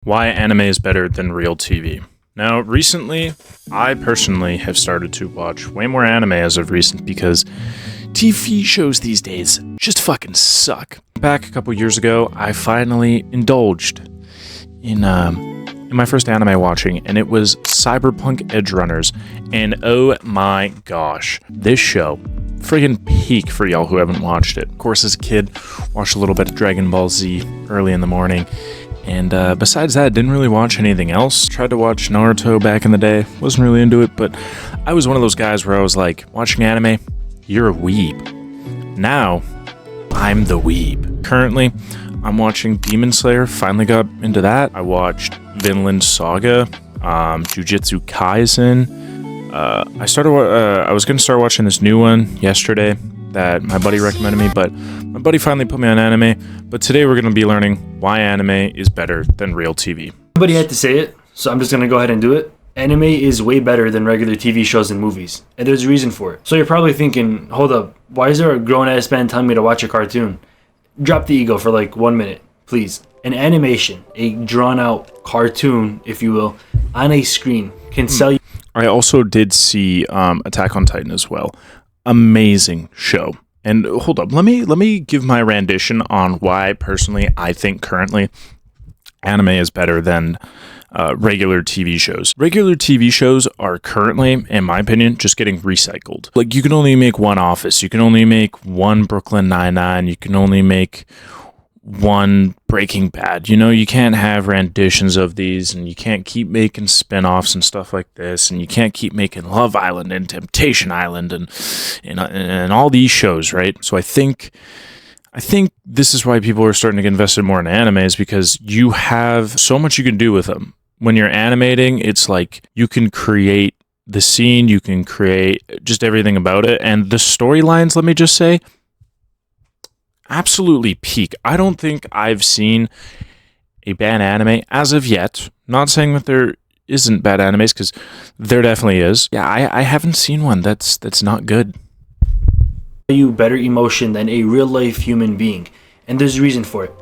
Why anime is better than real TV. Now, recently, I personally have started to watch way more anime as of recent because TV shows these days just fucking suck. Back a couple years ago, I finally indulged in my first anime watching, and it was Cyberpunk Edgerunners. And oh my gosh, this show, friggin' peak for y'all who haven't watched it. Of course, as a kid, watched a little bit of Dragon Ball Z early in the morning. And besides that, didn't really watch anything else. Tried to watch Naruto back in the day. Wasn't really into it, but I was one of those guys where I was like, watching anime, you're a weeb. Now, I'm the weeb. Currently, I'm watching Demon Slayer. Finally got into that. I watched Vinland Saga, Jujutsu Kaisen. I was going to start watching this new one yesterday that my buddy recommended me, but my buddy finally put me on anime. But today we're going to be learning why anime is better than real TV. Somebody had to say it, so I'm just going to go ahead and do it. Anime is way better than regular TV shows and movies, and there's a reason for it. So you're probably thinking, hold up, why is there a grown-ass man telling me to watch a cartoon? Drop the ego for like 1 minute, please. An animation, a drawn-out cartoon, if you will, on a screen can sell you. I also did see Attack on Titan as well. Amazing show. And hold up, let me give my rendition on why personally I think currently anime is better than regular TV shows. Regular TV shows are currently, in my opinion, just getting recycled. Like, you can only make one Office, you can only make one Brooklyn Nine-Nine, you can only make one Breaking Bad. You know, you can't have renditions of these, and you can't keep making spin-offs and stuff like this, and you can't keep making Love Island and Temptation Island and all these shows, right? So I think this is why people are starting to get invested more in animes, because you have so much you can do with them. When you're animating, it's like you can create the scene, you can create just everything about it, and the storylines, let me just say, absolutely peak. I don't think I've seen a bad anime as of yet. Not saying that there isn't bad animes, because there definitely is. Yeah, I haven't seen one that's not good. You better emotion than a real life human being, and there's a reason for it.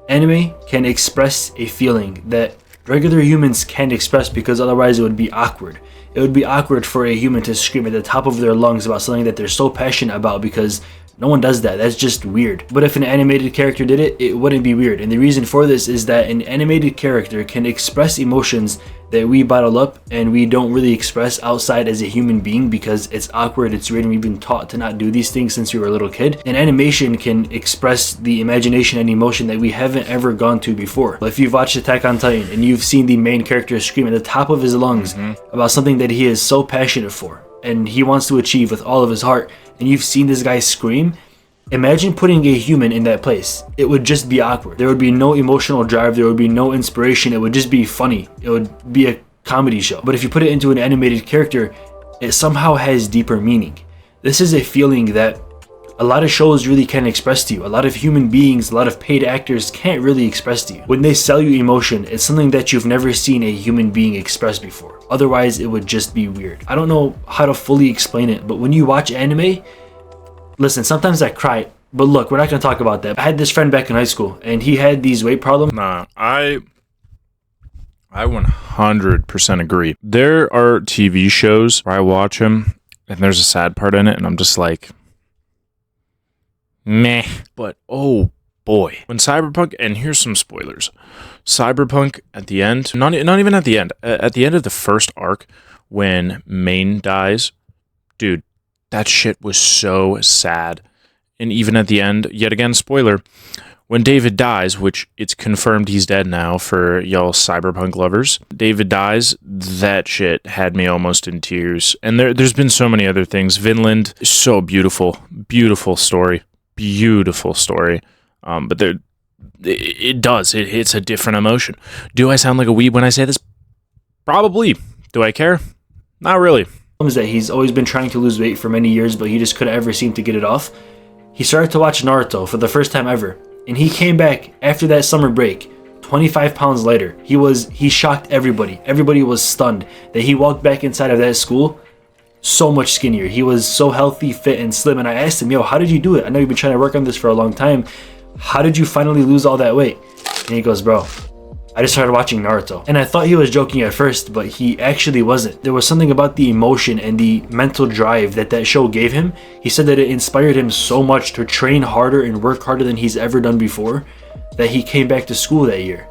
Anime can express a feeling that regular humans can't express, because otherwise it would be awkward. It would be awkward for a human to scream at the top of their lungs about something that they're so passionate about, because no one does that. That's just weird. But if an animated character did it, it wouldn't be weird. And the reason for this is that an animated character can express emotions that we bottle up and we don't really express outside as a human being, because it's awkward, it's weird, and we've been taught to not do these things since we were a little kid. An animation can express the imagination and emotion that we haven't ever gone to before. If you've watched Attack on Titan and you've seen the main character scream at the top of his lungs about something that he is so passionate for and he wants to achieve with all of his heart, and you've seen this guy scream, imagine putting a human in that place. It would just be awkward. There would be no emotional drive, there would be no inspiration, it would just be funny. It would be a comedy show. But if you put it into an animated character, it somehow has deeper meaning. This is a feeling that a lot of shows really can't express to you. A lot of human beings, a lot of paid actors can't really express to you. When they sell you emotion, it's something that you've never seen a human being express before. Otherwise, it would just be weird. I don't know how to fully explain it, but when you watch anime, listen, sometimes I cry, but look, we're not going to talk about that. I had this friend back in high school, and he had these weight problems. Nah, I 100% agree. There are TV shows where I watch them, and there's a sad part in it, and I'm just like, meh. But oh boy, when Cyberpunk, and here's some spoilers, Cyberpunk at the end, not even at the end of the first arc, when Main dies, dude, that shit was so sad. And even at the end, yet again, spoiler, when David dies, which it's confirmed he's dead now for y'all Cyberpunk lovers, David dies, that shit had me almost in tears. And there's been so many other things. Vinland, so beautiful, beautiful story. But it's a different emotion. Do I sound like a weeb when I say this? Probably. Do I care? Not really. That he's always been trying to lose weight for many years, but he just couldn't ever seem to get it off. He started to watch Naruto for the first time ever, and he came back after that summer break 25 pounds lighter. He shocked everybody. Everybody was stunned that he walked back inside of that school so much skinnier. He was so healthy, fit, and slim. And I asked him, yo, how did you do it? I know you've been trying to work on this for a long time. How did you finally lose all that weight? And he goes, bro, I just started watching Naruto. And I thought he was joking at first, but he actually wasn't. There was something about the emotion and the mental drive that that show gave him. He said that it inspired him so much to train harder and work harder than he's ever done before that he came back to school that year,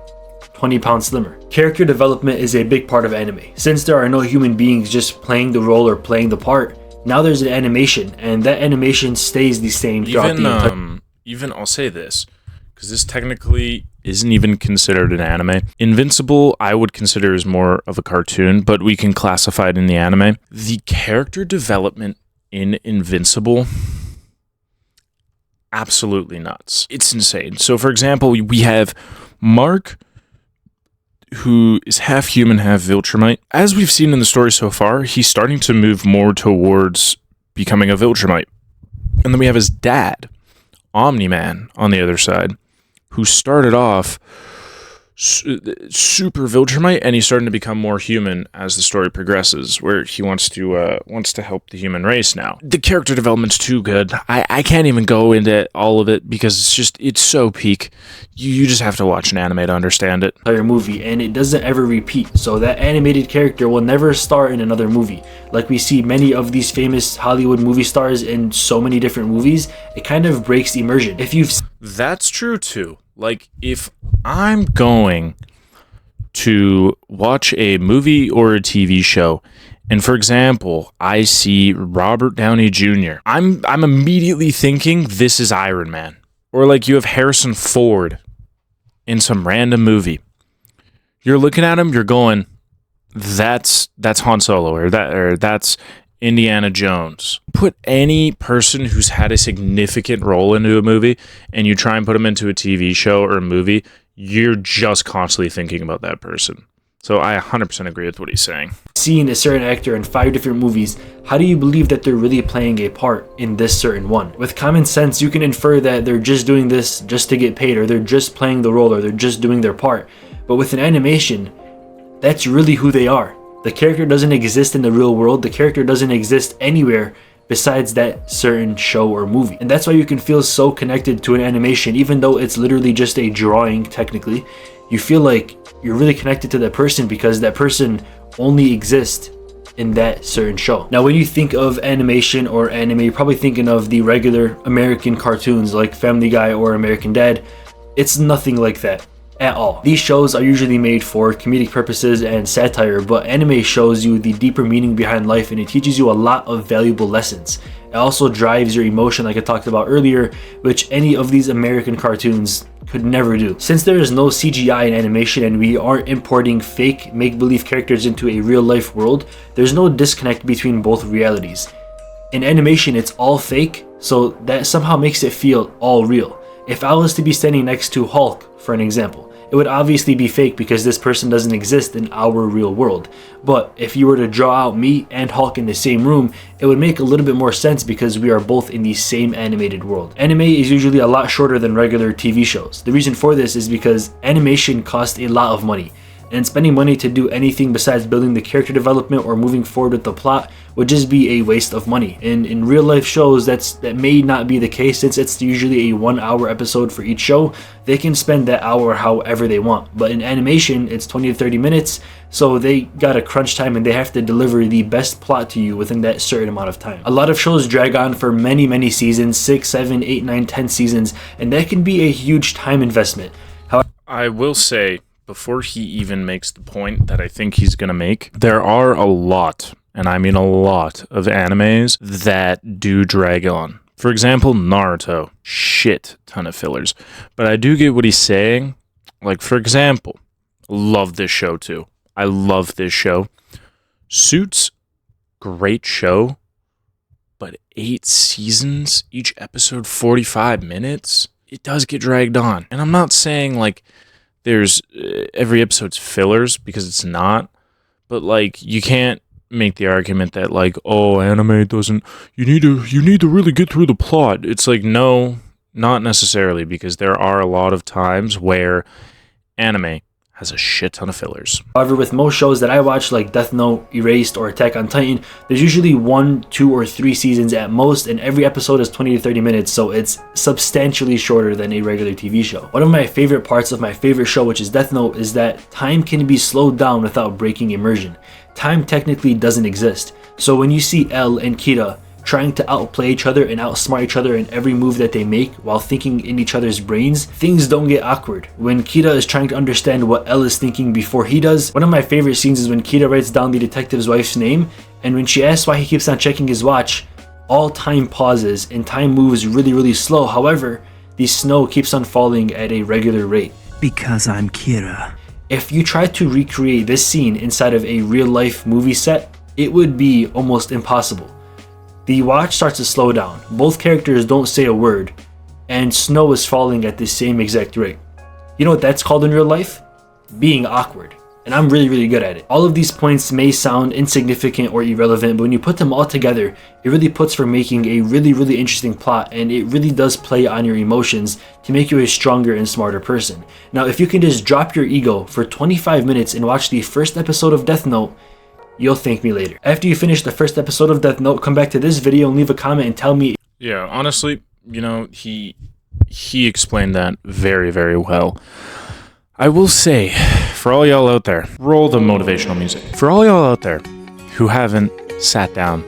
20 pounds slimmer. Character development is a big part of anime. Since there are no human beings just playing the role or playing the part, now there's an animation, and that animation stays the same throughout the entire... Even I'll say this, because this technically isn't even considered an anime. Invincible, I would consider as more of a cartoon, but we can classify it in the anime. The character development in Invincible, absolutely nuts. It's insane. So, for example, we have Mark, who is half human, half Viltrumite. As we've seen in the story so far, he's starting to move more towards becoming a Viltrumite. And then we have his dad, Omni-Man, on the other side, who started off super Viltrumite, and he's starting to become more human as the story progresses, where he wants to help the human race now. The character development's too good. I can't even go into all of it because it's so peak. You just have to watch an anime to understand it. Entire movie, and it doesn't ever repeat, so that animated character will never star in another movie. Like we see many of these famous Hollywood movie stars in so many different movies, it kind of breaks immersion. That's true too. Like, if I'm going to watch a movie or a TV show, and for example, I see Robert Downey Jr., I'm immediately thinking this is Iron Man. Or like you have Harrison Ford in some random movie. You're looking at him, you're going, that's Han Solo, or that's Indiana Jones. Put any person who's had a significant role into a movie and you try and put them into a TV show or a movie, you're just constantly thinking about that person. So I 100% agree with what he's saying. Seeing a certain actor in 5 different movies, how do you believe that they're really playing a part in this certain one? With common sense, you can infer that they're just doing this just to get paid, or they're just playing the role, or they're just doing their part. But with an animation, that's really who they are. The character doesn't exist in the real world. The character doesn't exist anywhere besides that certain show or movie. And that's why you can feel so connected to an animation, even though it's literally just a drawing technically. You feel like you're really connected to that person because that person only exists in that certain show. Now, when you think of animation or anime, you're probably thinking of the regular American cartoons like Family Guy or American Dad. It's nothing like that at all. These shows are usually made for comedic purposes and satire, but anime shows you the deeper meaning behind life, and it teaches you a lot of valuable lessons. It also drives your emotion, like I talked about earlier, which any of these American cartoons could never do. Since there is no CGI in animation and we aren't importing fake make-believe characters into a real-life world, there's no disconnect between both realities. In animation, it's all fake, so that somehow makes it feel all real. If I was to be standing next to Hulk, for an example, it would obviously be fake because this person doesn't exist in our real world. But if you were to draw out me and Hulk in the same room, it would make a little bit more sense because we are both in the same animated world. Anime is usually a lot shorter than regular TV shows. The reason for this is because animation costs a lot of money, and spending money to do anything besides building the character development or moving forward with the plot would just be a waste of money. And in real life shows, that may not be the case. Since it's usually a 1-hour episode for each show, they can spend that hour however they want. But in animation, it's 20 to 30 minutes, so they got a crunch time and they have to deliver the best plot to you within that certain amount of time. A lot of shows drag on for many seasons, 6, 7, 8, 9, 10 seasons, and that can be a huge time investment. I will say, before he even makes the point that I think he's going to make, there are a lot, and I mean a lot, of animes that do drag on. For example, Naruto. Shit ton of fillers. But I do get what he's saying. Like, for example, love this show too. I love this show. Suits, great show, but 8 seasons, each episode 45 minutes, it does get dragged on. And I'm not saying, like, there's every episode's fillers, because it's not, but like you can't make the argument that like, oh, anime doesn't, you need to really get through the plot. It's like, no, not necessarily, because there are a lot of times where anime has a shit ton of fillers. However, with most shows that I watch, like Death Note, Erased, or Attack on Titan, there's usually 1, 2, or 3 seasons at most, and every episode is 20 to 30 minutes, so it's substantially shorter than a regular TV show. One of my favorite parts of my favorite show, which is Death Note, is that time can be slowed down without breaking immersion. Time technically doesn't exist. So when you see L and Kira trying to outplay each other and outsmart each other in every move that they make while thinking in each other's brains, things don't get awkward. When Kira is trying to understand what L is thinking before he does, one of my favorite scenes is when Kira writes down the detective's wife's name, and when she asks why he keeps on checking his watch, all time pauses and time moves really, really slow. However, the snow keeps on falling at a regular rate. Because I'm Kira. If you try to recreate this scene inside of a real life movie set, it would be almost impossible. The watch starts to slow down, both characters don't say a word, and snow is falling at the same exact rate. You know what that's called in real life? Being awkward. And I'm really, really good at it. All of these points may sound insignificant or irrelevant, but when you put them all together, it really puts for making a really, really interesting plot, and it really does play on your emotions to make you a stronger and smarter person. Now, if you can just drop your ego for 25 minutes and watch the first episode of Death Note, you'll thank me later. After you finish the first episode of Death Note, come back to this video and leave a comment and tell me. Yeah, honestly, you know, he explained that very, very well. I will say, for all y'all out there, roll the motivational music. For all y'all out there who haven't sat down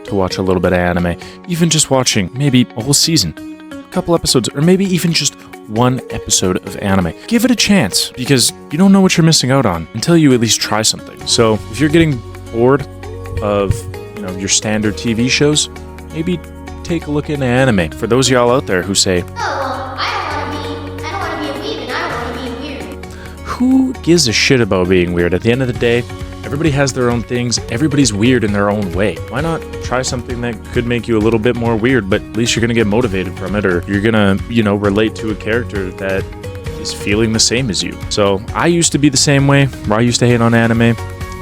to watch a little bit of anime, even just watching maybe a whole season, a couple episodes, or maybe even just one episode of anime, give it a chance, because you don't know what you're missing out on until you at least try something. So if you're getting bored of, you know, your standard TV shows, maybe take a look into anime. For those of y'all out there who say, Oh, well, I don't want to be a weeb and I don't want to be weird. who gives a shit about being weird? At the end of the day, everybody has their own things. Everybody's weird in their own way. Why not try something that could make you a little bit more weird, but at least you're gonna get motivated from it, or you're gonna, you know, relate to a character that is feeling the same as you. So I used to be the same way, where I used to hate on anime,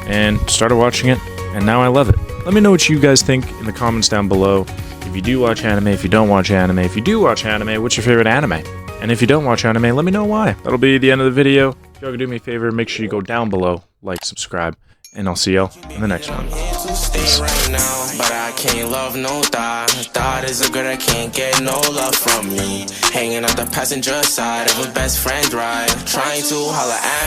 and started watching it, and now I love it. Let me know what you guys think in the comments down below. If you do watch anime, if you don't watch anime, if you do watch anime, what's your favorite anime? And if you don't watch anime, let me know why. That'll be the end of the video. If y'all can do me a favor, make sure you go down below, like, subscribe, and I'll see y'all in the next one. Peace. Right now, but I can't love no thought. Thought is a girl that can't get no love from me. Hanging out the passenger side of a best friend ride, trying to holler at